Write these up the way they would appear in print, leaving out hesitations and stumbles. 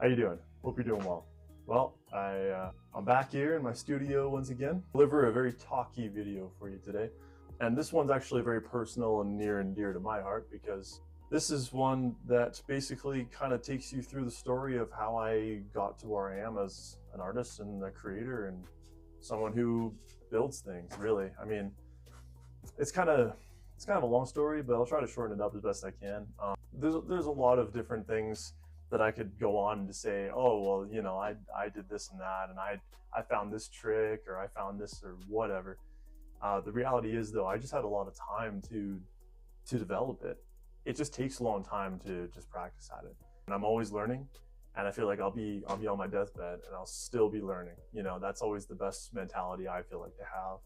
How you doing? Hope you're doing well. Well, I'm back here in my studio once again. Deliver a very talky video for you today. And this one's actually very personal and near and dear to my heart because this is one that basically kind of takes you through the story of how I got to where I am as an artist and a creator and someone who builds things, really. I mean, it's kind of a long story, but I'll try to shorten it up as best I can. There's a lot of different things that I could go on to say, oh, well, you know, I did this and that, and I found this trick, or I found this, or whatever. The reality is, though, I just had a lot of time to develop it. It just takes a long time to just practice at it. And I'm always learning, and I feel like I'll be on my deathbed and I'll still be learning. You know, that's always the best mentality I feel like to have.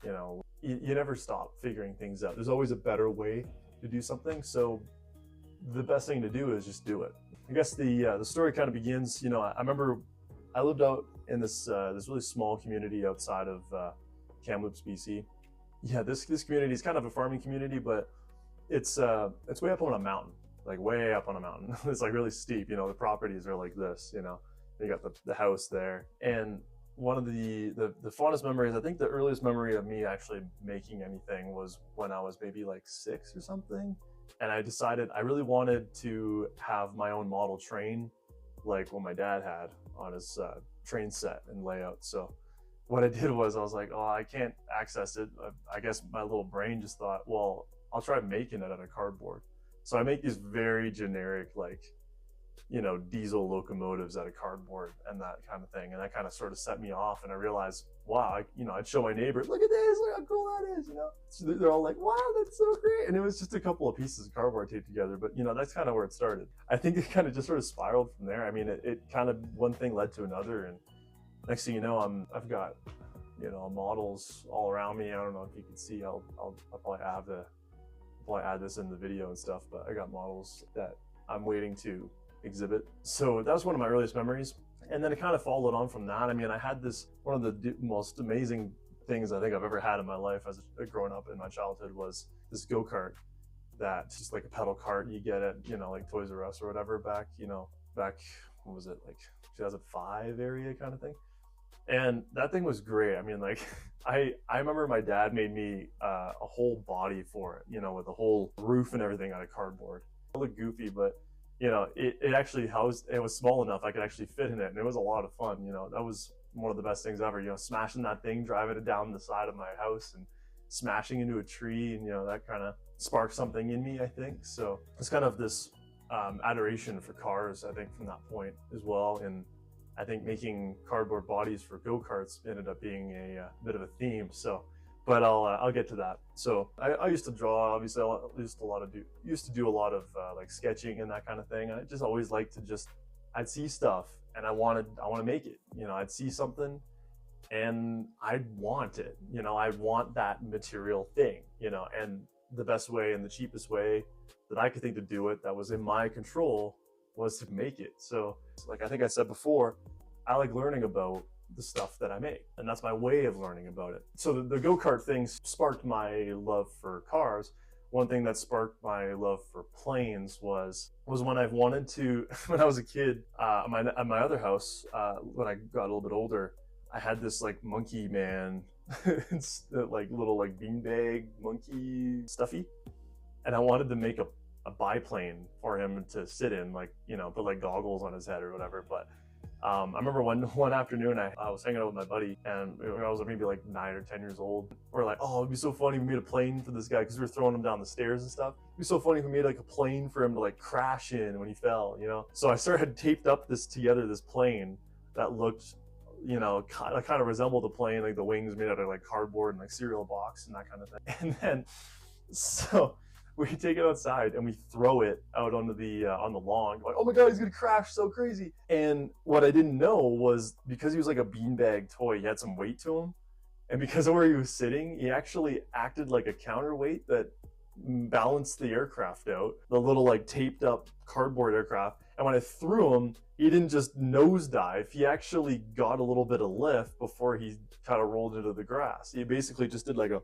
You know, you never stop figuring things out. There's always a better way to do something. So the best thing to do is just do it. I guess the story kind of begins, you know, I remember I lived out in this really small community outside of Kamloops, BC. Yeah, this community is kind of a farming community, but it's way up on a mountain, like way up on a mountain. It's like really steep, you know, the properties are like this, you know, you got the house there. And one of the fondest memories, I think the earliest memory of me actually making anything was when I was maybe like 6 or something. And I decided I really wanted to have my own model train, like what my dad had on his train set and layout. So what I did was I was like, oh, I can't access it. I guess my little brain just thought, well, I'll try making it out of cardboard. So I make these very generic, like, you know, diesel locomotives out of cardboard and that kind of thing. And that kind of sort of set me off. And I realized, wow, I'd show my neighbors, look at this, look how cool that is, you know? So they're all like, wow, that's so great. And it was just a couple of pieces of cardboard taped together. But, you know, that's kind of where it started. I think it kind of just sort of spiraled from there. I mean, it kind of, one thing led to another. And next thing you know, I've got, you know, models all around me. I don't know if you can see, I'll probably add this in the video and stuff, but I got models that I'm waiting to exhibit. So that was one of my earliest memories. And then it kind of followed on from that. I mean, I had one of the most amazing things I think I've ever had in my life as growing up in my childhood was this go-kart that's just like a pedal cart you get at, you know, like Toys R Us or whatever back, what was it, like 2005 area kind of thing. And that thing was great. I mean, like, I remember my dad made me a whole body for it, you know, with a whole roof and everything out of cardboard. It looked goofy, but you know, it actually it was small enough I could actually fit in it, and it was a lot of fun. You know, that was one of the best things ever, you know, smashing that thing, driving it down the side of my house and smashing into a tree, and, you know, that kind of sparked something in me, I think. So it's kind of this adoration for cars, I think, from that point as well. And I think making cardboard bodies for go-karts ended up being a bit of a theme. So, but I'll get to that. So I used to draw, obviously. I used to do a lot of like sketching and that kind of thing. And I just always liked to I'd see stuff and I want to make it. You know, I'd see something and I'd want it. You know, I want that material thing. You know, and the best way and the cheapest way that I could think to do it that was in my control was to make it. So, like I think I said before, I like learning about the stuff that I make, and that's my way of learning about it. So the go-kart thing sparked my love for cars. One thing that sparked my love for planes was when I wanted to, when I was a kid, at my other house, when I got a little bit older, I had this like monkey man, it's like little like beanbag monkey stuffy, and I wanted to make a biplane for him to sit in, like, you know, put like goggles on his head or whatever. But I remember one afternoon I was hanging out with my buddy, and I was maybe like 9 or 10 years old. We're like, oh, it'd be so funny if we made a plane for this guy, because we were throwing him down the stairs and stuff. It'd be so funny if we made like a plane for him to like crash in when he fell, you know? So I started taped up this plane that looked, you know, kind of resembled a plane, like the wings made out of like cardboard and like cereal box and that kind of thing. And then, so we take it outside and we throw it out onto the on the lawn. Like, oh my God, he's gonna crash, so crazy. And what I didn't know was, because he was like a beanbag toy, he had some weight to him. And because of where he was sitting, he actually acted like a counterweight that balanced the aircraft out, the little like taped up cardboard aircraft. And when I threw him, he didn't just nosedive, he actually got a little bit of lift before he kind of rolled into the grass. He basically just did like a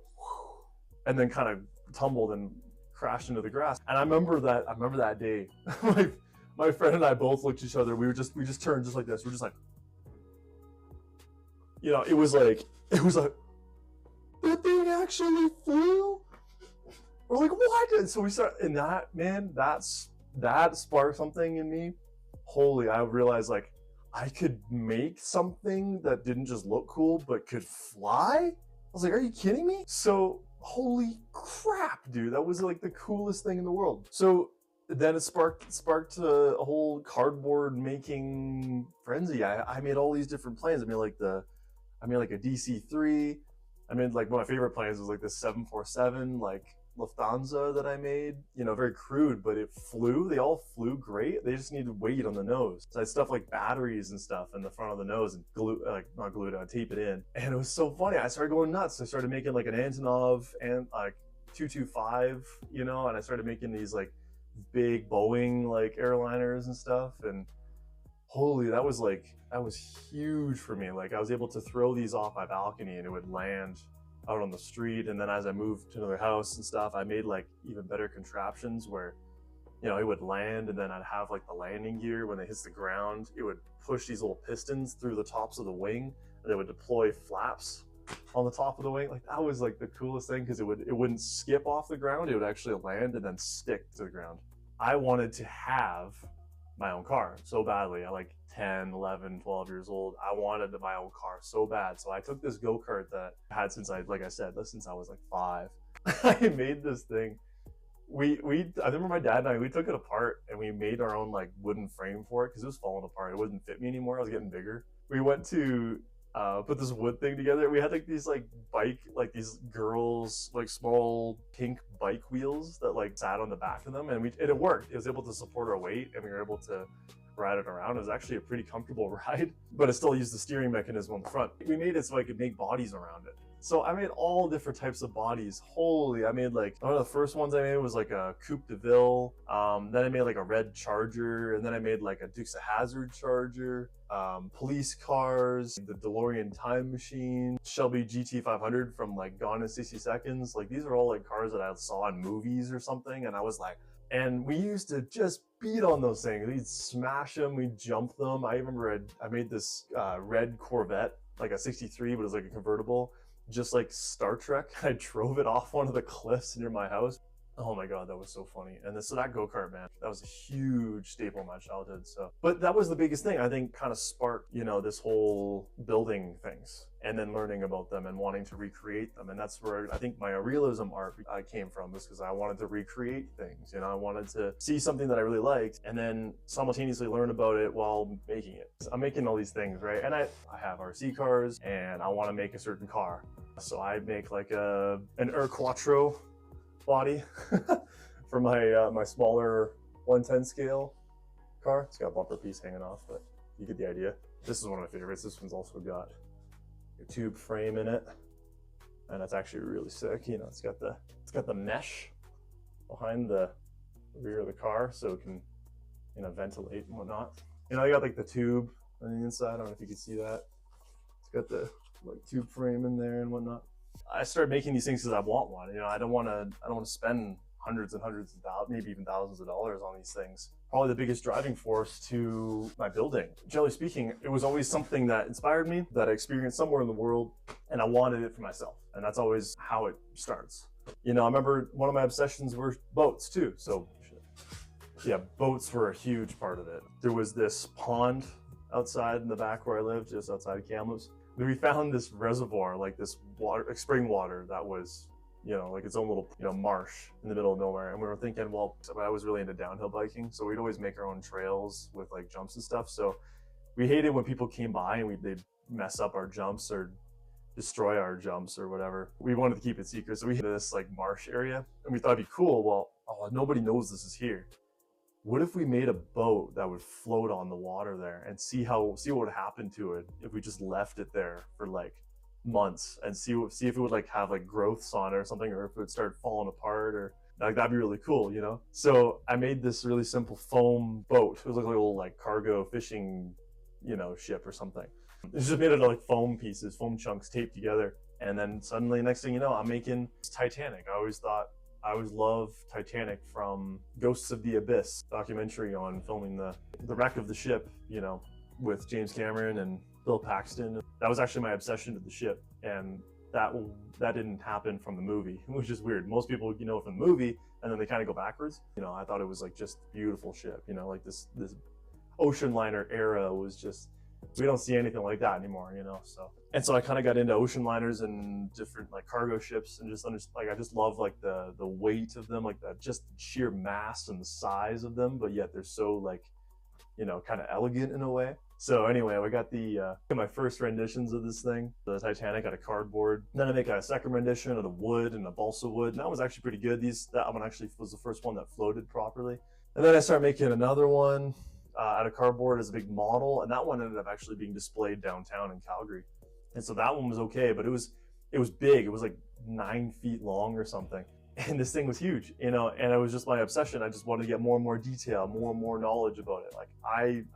and then kind of tumbled and crashed into the grass. And I remember that day, my friend and I both looked at each other. We just turned just like this. We're just like, it was like, that thing actually flew. We're like, what? And so we start, and that, man, that sparked something in me. Holy, I realized like I could make something that didn't just look cool, but could fly. I was like, are you kidding me? So, holy crap, dude, that was like the coolest thing in the world. So then it sparked a whole cardboard making frenzy. I made all these different planes. I made like a DC-3. I made like one of my favorite planes was like this 747, like Lufthansa that I made, very crude, but it flew. They all flew great. They just needed weight on the nose. So I stuffed like batteries and stuff in the front of the nose and tape it in. And it was so funny. I started going nuts. I started making like an Antonov and like 225, and I started making these like big Boeing like airliners and stuff. And holy, that was huge for me. Like I was able to throw these off my balcony and it would land out on the street. And then as I moved to another house and stuff, I made like even better contraptions where, it would land and then I'd have like the landing gear when it hits the ground, it would push these little pistons through the tops of the wing and they would deploy flaps on the top of the wing. Like that was like the coolest thing because it wouldn't skip off the ground. It would actually land and then stick to the ground. I wanted to have my own car so badly. At like 10, 11, 12 years old, I wanted my own car so bad. So I took this go-kart that I had since I was like 5. I made this thing. I remember my dad and I, we took it apart and we made our own like wooden frame for it because it was falling apart. It wouldn't fit me anymore. I was getting bigger. We went to put this wood thing together. We had like these these girls, like small pink bike wheels that like sat on the back of them, and it worked. It was able to support our weight and we were able to ride it around. It was actually a pretty comfortable ride, but it still used the steering mechanism on the front. We made it so I could make bodies around it. So I made all different types of bodies. Holy, I made like, one of the first ones I made was like a Coupe de Ville. Then I made like a red Charger, and then I made like a Dukes of Hazzard Charger, police cars, the DeLorean Time Machine, Shelby GT500 from like Gone in 60 Seconds. Like these are all like cars that I saw in movies or something, and I was like, and we used to just beat on those things. We'd smash them, we'd jump them. I remember I made this red Corvette, like a 63, but it was like a convertible, just like Star Trek. I drove it off one of the cliffs near my house. Oh my God, that was so funny. And so that go-kart, man, that was a huge staple in my childhood. So, but that was the biggest thing, I think, kind of sparked, this whole building things and then learning about them and wanting to recreate them. And that's where I think my realism art came from, was because I wanted to recreate things. I wanted to see something that I really liked and then simultaneously learn about it while making it. I'm making all these things, right? And I have RC cars and I want to make a certain car. So I make like an Quattro body for my smaller 110 scale car. It's got a bumper piece hanging off, but you get the idea. This is one of my favorites. This one's also got a tube frame in it, and it's actually really sick. It's got the mesh behind the rear of the car, so it can ventilate and whatnot. I got like the tube on the inside. I don't know if you can see that. It's got the like tube frame in there and whatnot. I started making these things because I want one. I don't want to spend hundreds and hundreds of dollars, maybe even thousands of dollars on these things. Probably the biggest driving force to my building. Generally speaking, it was always something that inspired me, that I experienced somewhere in the world, and I wanted it for myself. And that's always how it starts. I remember one of my obsessions were boats too. So yeah, boats were a huge part of it. There was this pond outside in the back where I lived, just outside of Kamloops. We found this reservoir, like this water, like spring water that was, like its own little, marsh in the middle of nowhere. And we were thinking, well, I was really into downhill biking, so we'd always make our own trails with like jumps and stuff. So we hated when people came by and they'd mess up our jumps or destroy our jumps or whatever. We wanted to keep it secret, so we hit this like marsh area, and we thought it'd be cool. Well, nobody knows this is here. What if we made a boat that would float on the water there and see what would happen to it if we just left it there for like months and see if it would like have like growths on it or something, or if it would start falling apart, or like that'd be really cool, So I made this really simple foam boat. It was like a little like cargo fishing, ship or something. It's just made out of like foam pieces, foam chunks taped together. And then suddenly, next thing you know, I'm making Titanic. I always thought I always love Titanic from Ghosts of the Abyss documentary on filming the wreck of the ship, you know, with James Cameron and Bill Paxton. That was actually my obsession with the ship, and that didn't happen from the movie, which is weird. Most people, you know, from the movie, and then they kind of go backwards. You know, I thought it was like just beautiful ship. You know, like this ocean liner era was just, we don't see anything like that anymore. You know, so I kind of got into ocean liners and different like cargo ships, and just like I just love like the weight of them, like that just sheer mass and the size of them, but yet they're so like, you know, kind of elegant in a way. So anyway, I got my first renditions of this thing, the Titanic, out of cardboard. Then I make a second rendition out of wood and a balsa wood, and that was actually pretty good. That one actually was the first one that floated properly. And then I started making another one out of cardboard as a big model, and that one ended up actually being displayed downtown in Calgary. And so that one was okay, but it was big. It was like 9 feet long or something. And this thing was huge, you know, and it was just my obsession. I just wanted to get more and more detail, more and more knowledge about it. Like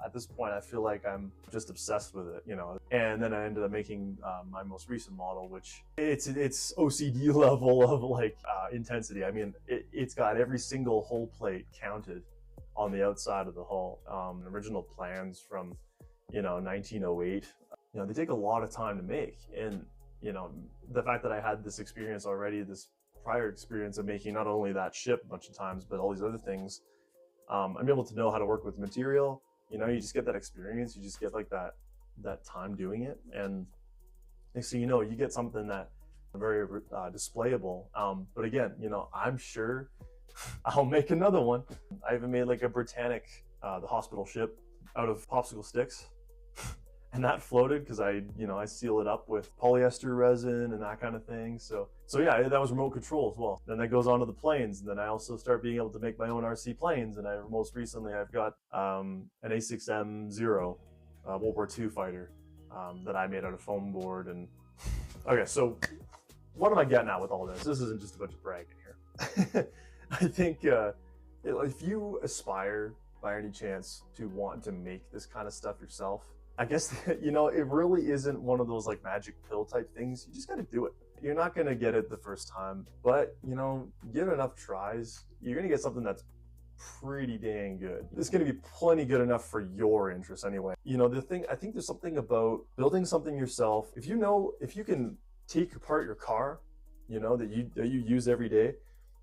at this point, I feel like I'm just obsessed with it, you know. And then I ended up making my most recent model, which it's OCD level of like intensity. I mean, it's got every single hull plate counted on the outside of the hull. Original plans from, you know, 1908. You know, they take a lot of time to make, and you know, the fact that I had this experience already, this prior experience of making not only that ship a bunch of times, but all these other things, I'm able to know how to work with material. You know, you just get that experience, you just get like that time doing it, and next thing you know, you get something that very displayable. But again, you know, I'm sure I'll make another one. I even made like a Britannic, the hospital ship, out of popsicle sticks. And that floated because I seal it up with polyester resin and that kind of thing. So yeah, that was remote control as well. Then that goes on to the planes, and then I also start being able to make my own RC planes. And most recently I've got an A6M0 World War II fighter that I made out of foam board. And okay, so what am I getting at with all this? This isn't just a bunch of bragging here. I think if you aspire by any chance to want to make this kind of stuff yourself, I guess, you know, it really isn't one of those like magic pill type things. You just got to do it. You're not going to get it the first time, but you know, give it enough tries. You're going to get something that's pretty dang good. It's going to be plenty good enough for your interest anyway. You know, I think there's something about building something yourself. If you can take apart your car, you know, that you use every day,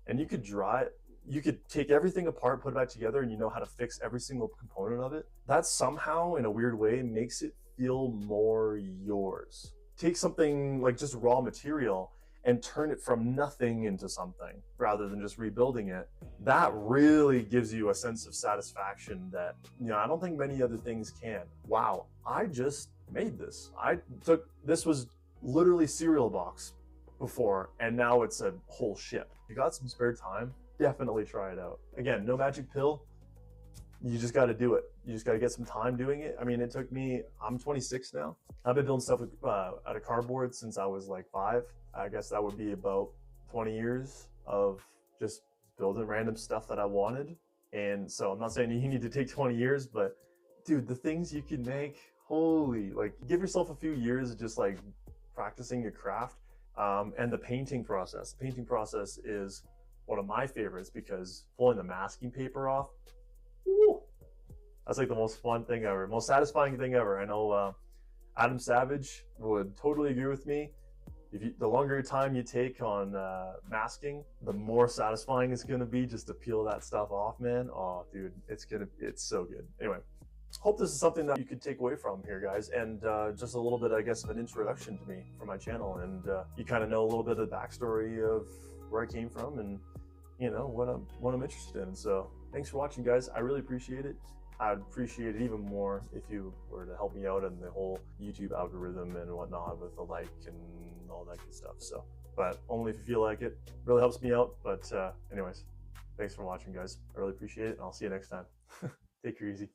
and you could take everything apart, put it back together, and you know how to fix every single component of it. That somehow, in a weird way, makes it feel more yours. Take something like just raw material and turn it from nothing into something rather than just rebuilding it. That really gives you a sense of satisfaction that, you know, I don't think many other things can. Wow, I just made this. This was literally cereal box before, and now it's a whole ship. If you got some spare time, definitely try it out. Again, no magic pill. You just got to do it. You just got to get some time doing it. I mean, it took me, I'm 26 now. I've been building stuff out of cardboard since I was like 5. I guess that would be about 20 years of just building random stuff that I wanted. And so I'm not saying you need to take 20 years, but dude, the things you can make, holy, like give yourself a few years of just like practicing your craft. And the painting process. The painting process is one of my favorites because pulling the masking paper off, woo, that's like the most fun thing ever, most satisfying thing ever. I know Adam Savage would totally agree with me. The longer time you take on masking, the more satisfying it's gonna be just to peel that stuff off, man. Oh, dude, it's so good. Anyway, hope this is something that you could take away from here, guys, and just a little bit, I guess, of an introduction to me for my channel, and you kind of know a little bit of the backstory of where I came from and, you know, what I'm interested in. So thanks for watching, guys. I really appreciate it. I'd appreciate it even more if you were to help me out in the whole YouTube algorithm and whatnot with the like and all that good stuff. So, but only if you feel like it. Really helps me out. But anyways, thanks for watching, guys. I really appreciate it, and I'll see you next time. Take care easy.